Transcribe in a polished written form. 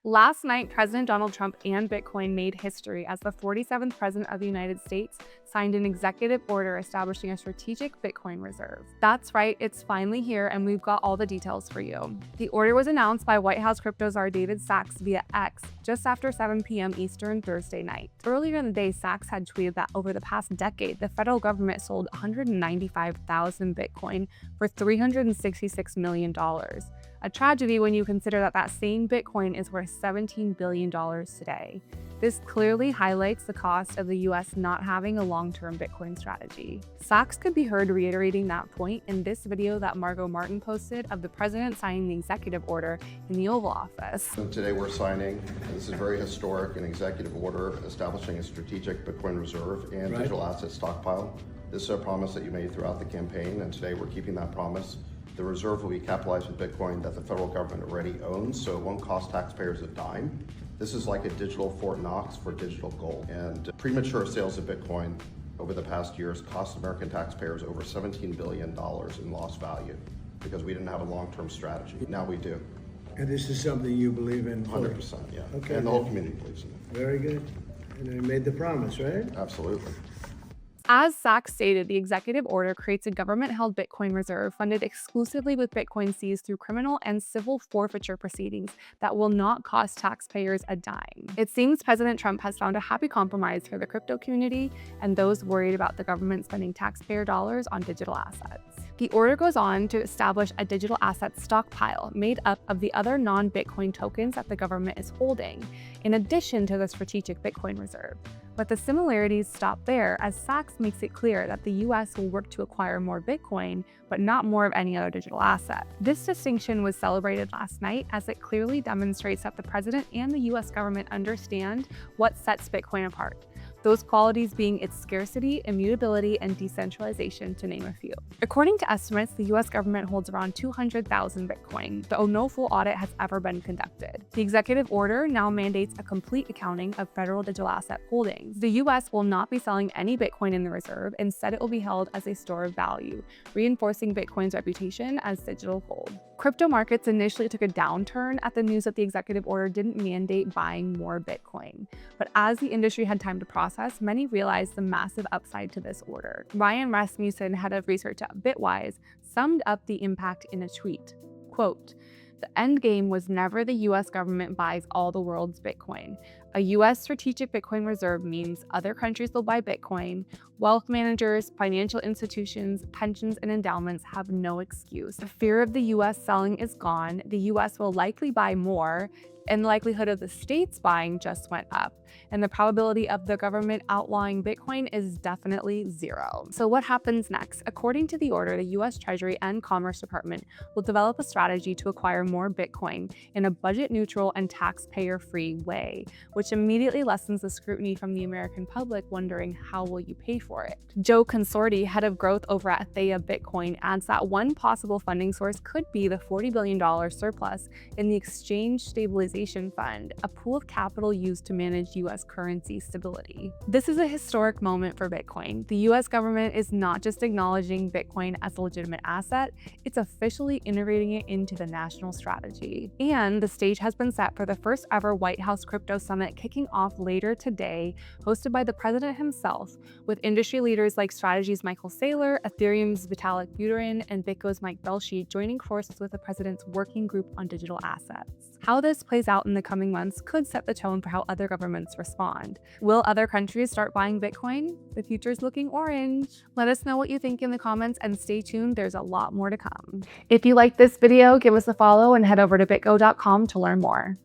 Last night, President Donald Trump and Bitcoin made history as the 47th President of the United States signed an executive order establishing a strategic Bitcoin reserve. That's right, it's finally here, and we've got all the details for you. The order was announced by White House crypto czar David Sacks via X just after 7 p.m. Eastern Thursday night. Earlier in the day, Sacks had tweeted that over the past decade, the federal government sold 195,000 Bitcoin for $366 million. A tragedy when you consider that that same Bitcoin is worth $17 billion today. This clearly highlights the cost of the US not having a long-term Bitcoin strategy. Sacks could be heard reiterating that point in this video that Margot Martin posted of the president signing the executive order in the Oval Office. So today we're signing, this is very historic, an executive order establishing a strategic Bitcoin reserve and digital asset stockpile. This is a promise that you made throughout the campaign, and today we're keeping that promise. The reserve will be capitalized with Bitcoin that the federal government already owns, so it won't cost taxpayers a dime. This is like a digital Fort Knox for digital gold. And premature sales of Bitcoin over the past years cost American taxpayers over $17 billion in lost value because we didn't have a long-term strategy. Now we do. And this is something you believe in? 100%, yeah. Okay. And the whole community believes in it. Very good. And I made the promise, right? Absolutely. As Sacks stated, the executive order creates a government-held Bitcoin reserve funded exclusively with Bitcoin seized through criminal and civil forfeiture proceedings that will not cost taxpayers a dime. It seems President Trump has found a happy compromise for the crypto community and those worried about the government spending taxpayer dollars on digital assets. The order goes on to establish a digital asset stockpile made up of the other non-Bitcoin tokens that the government is holding, in addition to the strategic Bitcoin reserve. But the similarities stop there, as Sacks makes it clear that the US will work to acquire more Bitcoin, but not more of any other digital asset. This distinction was celebrated last night as it clearly demonstrates that the president and the US government understand what sets Bitcoin apart. Those qualities being its scarcity, immutability, and decentralization, to name a few. According to estimates, the US government holds around 200,000 Bitcoin, though no full audit has ever been conducted. The executive order now mandates a complete accounting of federal digital asset holdings. The US will not be selling any Bitcoin in the reserve. Instead, it will be held as a store of value, reinforcing Bitcoin's reputation as digital gold. Crypto markets initially took a downturn at the news that the executive order didn't mandate buying more Bitcoin. But as the industry had time to process, many realized the massive upside to this order. Ryan Rasmussen, head of research at Bitwise, summed up the impact in a tweet. Quote, "The end game was never the US government buys all the world's Bitcoin. A US strategic Bitcoin reserve means other countries will buy Bitcoin. Wealth managers, financial institutions, pensions, and endowments have no excuse. The fear of the US selling is gone. The US will likely buy more, and the likelihood of the states buying just went up. And the probability of the government outlawing Bitcoin is definitely zero." So what happens next? According to the order, the US Treasury and Commerce Department will develop a strategy to acquire more Bitcoin in a budget-neutral and taxpayer-free way, which immediately lessens the scrutiny from the American public wondering, how will you pay for it? Joe Consorti, head of growth over at Theia Bitcoin, adds that one possible funding source could be the $40 billion surplus in the Exchange Stabilization Fund, a pool of capital used to manage US currency stability. This is a historic moment for Bitcoin. The US government is not just acknowledging Bitcoin as a legitimate asset, it's officially integrating it into the national strategy. And the stage has been set for the first ever White House Crypto Summit kicking off later today, hosted by the president himself, with industry leaders like Strategy's Michael Saylor, Ethereum's Vitalik Buterin, and BitGo's Mike Belshi joining forces with the president's working group on digital assets. How this plays out in the coming months could set the tone for how other governments respond. Will other countries start buying Bitcoin? The future's looking orange. Let us know what you think in the comments, and stay tuned, there's a lot more to come. If you liked this video, give us a follow and head over to bitgo.com to learn more.